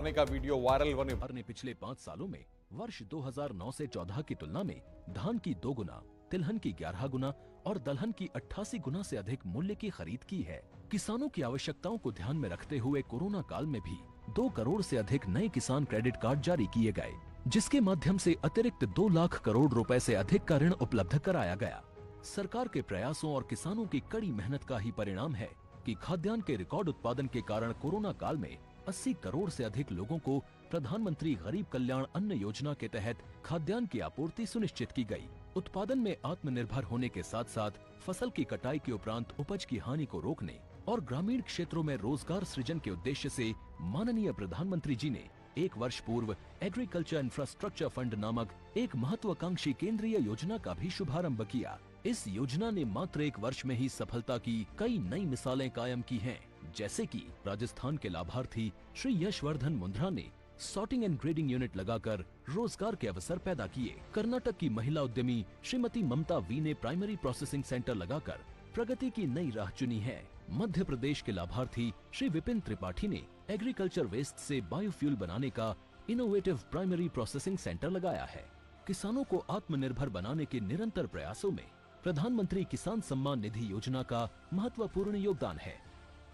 करने का video viral होने सरकार ने पिछले 5 सालों में वर्ष 2009 से 14 की तुलना में धान की 2 गुना, तिलहन की 11 गुना और दलहन की 88 गुना से अधिक मूल्य की खरीद की है। किसानों की आवश्यकताओं को ध्यान में रखते हुए कोरोना काल में भी 2 करोड़ से अधिक नए किसान क्रेडिट कार्ड जारी किए गए, जिसके माध्यम से अतिरिक्त 2 लाख करोड़ रुपए से अधिक का ऋण उपलब्ध कराया गया। सरकार के प्रयासों और किसानों की कड़ी मेहनत का ही परिणाम है कि खाद्यान्न के रिकॉर्ड उत्पादन के कारण कोरोना काल में 80 करोड़ से अधिक लोगों को प्रधानमंत्री गरीब कल्याण अन्न योजना के तहत खाद्यान्न की आपूर्ति सुनिश्चित की गई। उत्पादन में आत्मनिर्भर होने के साथ साथ फसल की कटाई के उपरांत उपज की हानि को रोकने और ग्रामीण क्षेत्रों में रोजगार सृजन के उद्देश्य से माननीय प्रधानमंत्री जी ने 1 वर्ष पूर्व एग्रीकल्चर इंफ्रास्ट्रक्चर फंड नामक एक महत्वाकांक्षी केंद्रीय योजना का भी शुभारंभ किया। इस योजना ने मात्र 1 वर्ष में ही सफलता की कई नई मिसालें कायम की हैं, जैसे कि राजस्थान के लाभार्थी श्री यशवर्धन मुंद्रा ने सॉर्टिंग एंड ग्रेडिंग यूनिट लगाकर रोजगार के अवसर पैदा किए। कर्नाटक की महिला उद्यमी श्रीमती ममता वी ने प्राइमरी प्रोसेसिंग सेंटर लगाकर प्रगति की नई राह चुनी है। मध्य प्रदेश के लाभार्थी श्री विपिन त्रिपाठी ने एग्रीकल्चर वेस्ट से बायोफ्यूल बनाने का इनोवेटिव प्राइमरी प्रोसेसिंग सेंटर लगाया है। किसानों को आत्मनिर्भर बनाने के निरंतर प्रयासों में प्रधानमंत्री किसान सम्मान निधि योजना का महत्वपूर्ण योगदान है,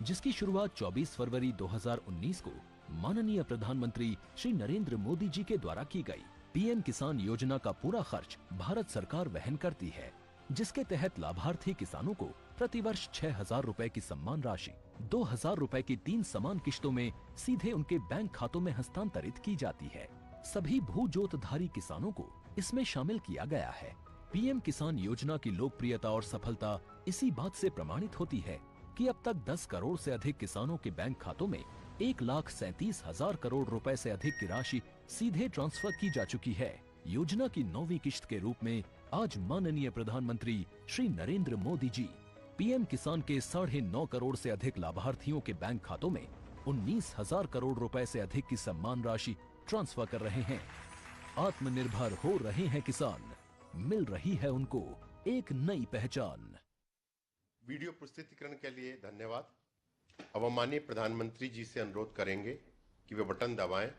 जिसकी शुरुआत 24 फरवरी 2019 को माननीय प्रधानमंत्री श्री नरेंद्र मोदी जी के द्वारा की गई। पीएम किसान योजना का पूरा खर्च भारत सरकार वहन करती है, जिसके तहत लाभार्थी किसानों को प्रतिवर्ष 6,000 रुपए की सम्मान राशि 2,000 रुपए की 3 समान किश्तों में सीधे उनके बैंक खातों में हस्तांतरित की जाती है। सभी भू जोतधारी किसानों को इसमें शामिल किया गया है। पीएम किसान योजना की लोकप्रियता और सफलता इसी बात से प्रमाणित होती है कि अब तक 10 करोड़ से अधिक किसानों के बैंक खातों में 1,37,000 करोड़ रुपए से अधिक की राशि सीधे ट्रांसफर की जा चुकी है। योजना की 9वीं किश्त के रूप में आज माननीय प्रधानमंत्री श्री नरेंद्र मोदी जी पीएम किसान के 9.5 करोड़ से अधिक लाभार्थियों के बैंक खातों में 19,000 करोड़ रुपए से अधिक की सम्मान राशि ट्रांसफर कर रहे हैं। आत्मनिर्भर हो रहे हैं किसान, मिल रही है उनको एक नई पहचान। वीडियो प्रस्तुतिकरण के लिए धन्यवाद। अब हम माननीय प्रधानमंत्री जी से अनुरोध करेंगे कि वे बटन दबाएं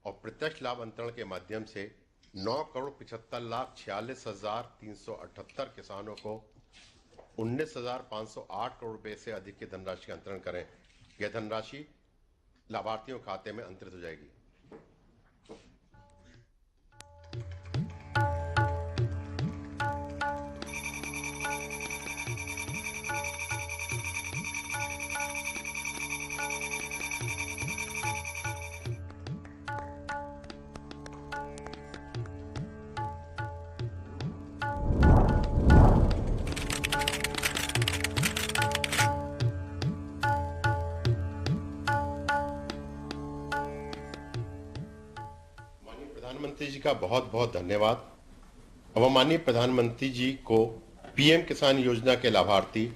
और प्रत्यक्ष लाभ अंतरण के माध्यम से 9,75,46,378 किसानों को 19,508 करोड़ रुपए से अधिक की धनराशि का अंतरण करें। यह धनराशि लाभार्थियों के खाते में अंतरित हो जाएगी। प्रधानमंत्री जी का बहुत बहुत धन्यवाद। अब हम माननीय प्रधानमंत्री जी को पीएम किसान योजना के लाभार्थी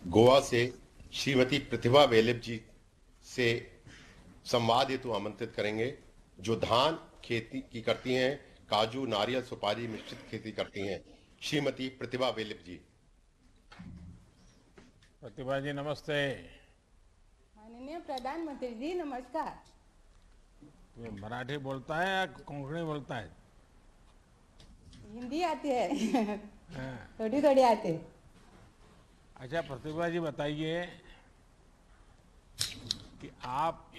गोवा से श्रीमती प्रतिभा वेलिप जी से संवाद हेतु आमंत्रित करेंगे, जो धान खेती की करती हैं, काजू, नारियल, सुपारी मिश्रित खेती करती हैं। श्रीमती प्रतिभा वेलिप जी। प्रतिभा जी नमस्ते। माननीय प्रधानमंत्री जी नमस्कार। तुम्हें मराठी बोलता है या कोंकणी बोलता है? हिंदी आती है हाँ। थोड़ी थोड़ी आती है। अच्छा प्रतिभा जी बताइए कि आप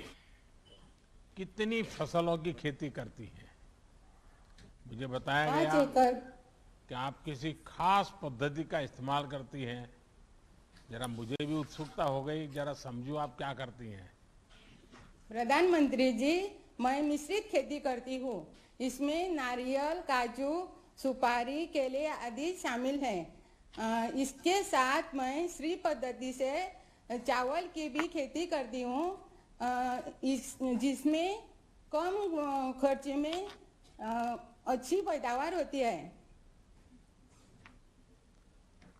कितनी फसलों की खेती करती हैं? मुझे बताया 5 गया एकड़। कि आप किसी खास पद्धति का इस्तेमाल करती हैं। जरा मुझे भी उत्सुकता हो गई, जरा समझो आप क्या करती हैं। प्रधानमंत्री जी, मैं मिश्रित खेती करती हूँ। इसमें नारियल, काजू, सुपारी, केले आदि शामिल हैं। इसके साथ मैं श्री पद्धति से चावल की भी खेती करती हूँ, जिसमें कम खर्च में अच्छी पैदावार होती है।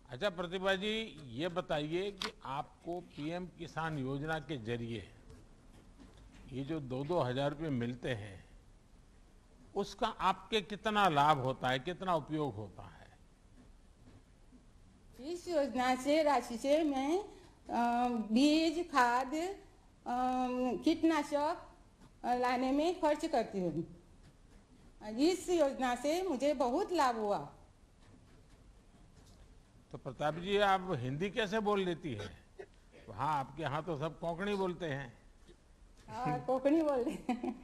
अच्छा प्रतिभा जी, ये बताइए कि आपको पीएम किसान योजना के जरिए ये जो 2-2 हजार रुपये मिलते हैं, उसका आपके कितना लाभ होता है, कितना उपयोग होता है? इस योजना से राशि से मैं बीज, खाद, कीटनाशक लाने में खर्च करती हूँ। इस योजना से मुझे बहुत लाभ हुआ। तो प्रताप जी, आप हिंदी कैसे बोल लेती है? वहाँ आपके यहाँ तो सब कोंकणी बोलते हैं। कोंकणी बोल रहे हैं।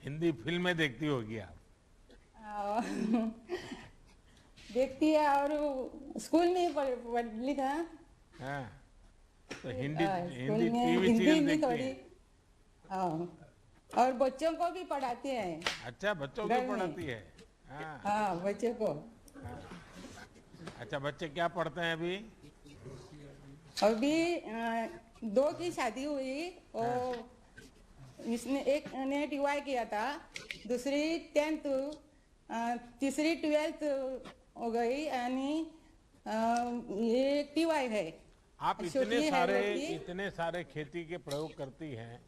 हिंदी फिल्में देखती होगी आप। देखती है और स्कूल में पढ़ ली था। हाँ, तो हिंदी स्कूल हिंदी में टीवी हिंदी सीरियल भी देखती थोड़ी। हैं? और बच्चों को भी पढ़ाती है। अच्छा, बच्चों घर को में। पढ़ाती है? हाँ। हाँ, बच्चों को। अच्छा, बच्चे क्या पढ़ते हैं अभी? अभी 2 की शादी हुई और इसने एक ने TY किया था, दूसरी 10th, तीसरी 12th हो गई यानी ये TY है। आप छोटी है लड़की। इतने सारे खेती के प्रयोग करती हैं,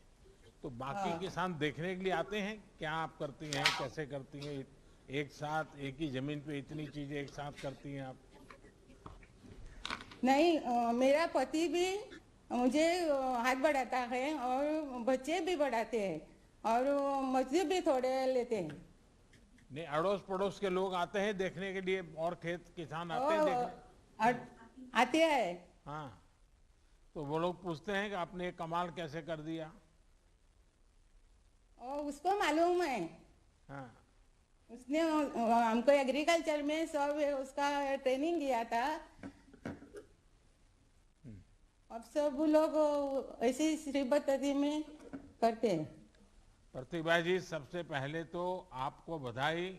तो बाकी किसान देखने के लिए आते हैं? क्या आप करती हैं, कैसे करती हैं? एक साथ एक ही जमीन पे इतनी चीजें एक साथ करती हैं आप? नहीं, मेरा पति भी मुझे हाथ बढ़ाता है और बच्चे भी बढ़ाते हैं और मजदूर भी थोड़े लेते हैं। नहीं, अड़ोस पड़ोस के लोग आते हैं देखने के लिए, और खेत किसान आते हैं देखने? आते हैं। हाँ, तो वो लोग पूछते हैं कि आपने ये कमाल कैसे कर दिया? और उसको मालूम है। हाँ। उसने हमको एग्रीकल्चर में सब उसका ट्रेनिंग दिया था। अब सब लोग ऐसी श्री पद्धति में करते हैं। प्रतिभा जी, सबसे पहले तो आपको बधाई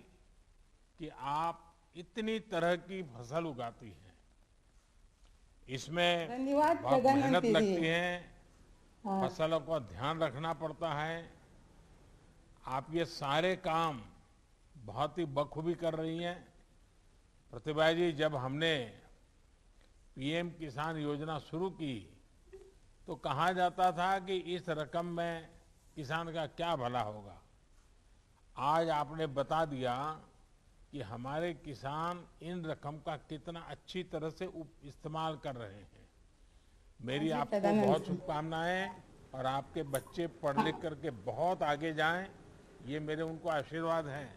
कि आप इतनी तरह की फसल उगाती हैं। इसमें धन्यवाद बहुत मेहनत प्रधानमंत्री जी। लगती है, फसलों का ध्यान रखना पड़ता है। आप ये सारे काम बहुत ही बखूबी कर रही हैं। प्रतिभा जी, जब हमने PM किसान योजना शुरू की तो कहा जाता था कि इस रकम में किसान का क्या भला होगा। आज आपने बता दिया कि हमारे किसान इन रकम का कितना अच्छी तरह से इस्तेमाल कर रहे हैं। मेरी आपको बहुत शुभकामनाएं, और आपके बच्चे पढ़ लिख करके बहुत आगे जाएं, ये मेरे उनको आशीर्वाद हैं।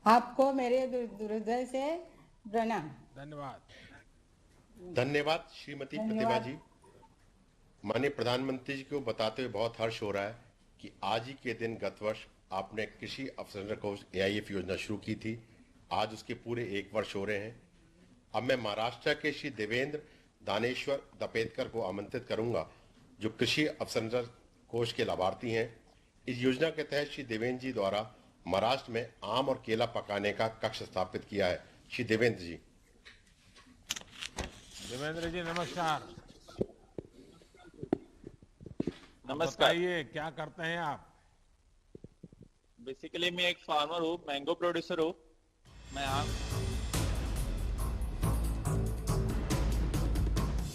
आपको मेरे हृदय से प्रणाम। धन्यवाद। धन्यवाद श्रीमती प्रतिभा जी। माननीय प्रधानमंत्री जी को बताते हुए बहुत हर्ष हो रहा है कि आज ही के दिन गत वर्ष आपने कृषि अवसंरचना कोष AIF योजना शुरू की थी। आज उसके पूरे 1 वर्ष हो रहे हैं। अब मैं महाराष्ट्र के श्री देवेंद्र दानेश्वर दपेतकर को आमंत्रित करूंगा, जो कृषि अवसंरचना कोष के लाभार्थी हैं। इस योजना के तहत श्री देवेंद्र जी द्वारा महाराष्ट्र में आम और केला पकाने का कक्ष स्थापित किया है। श्री देवेंद्र जी। देवेंद्र जी, नमस्कार। नमस्कार। बताइए, क्या करते हैं आप? बेसिकली मैं एक फार्मर हूँ, मैंगो प्रोड्यूसर हूँ। मैं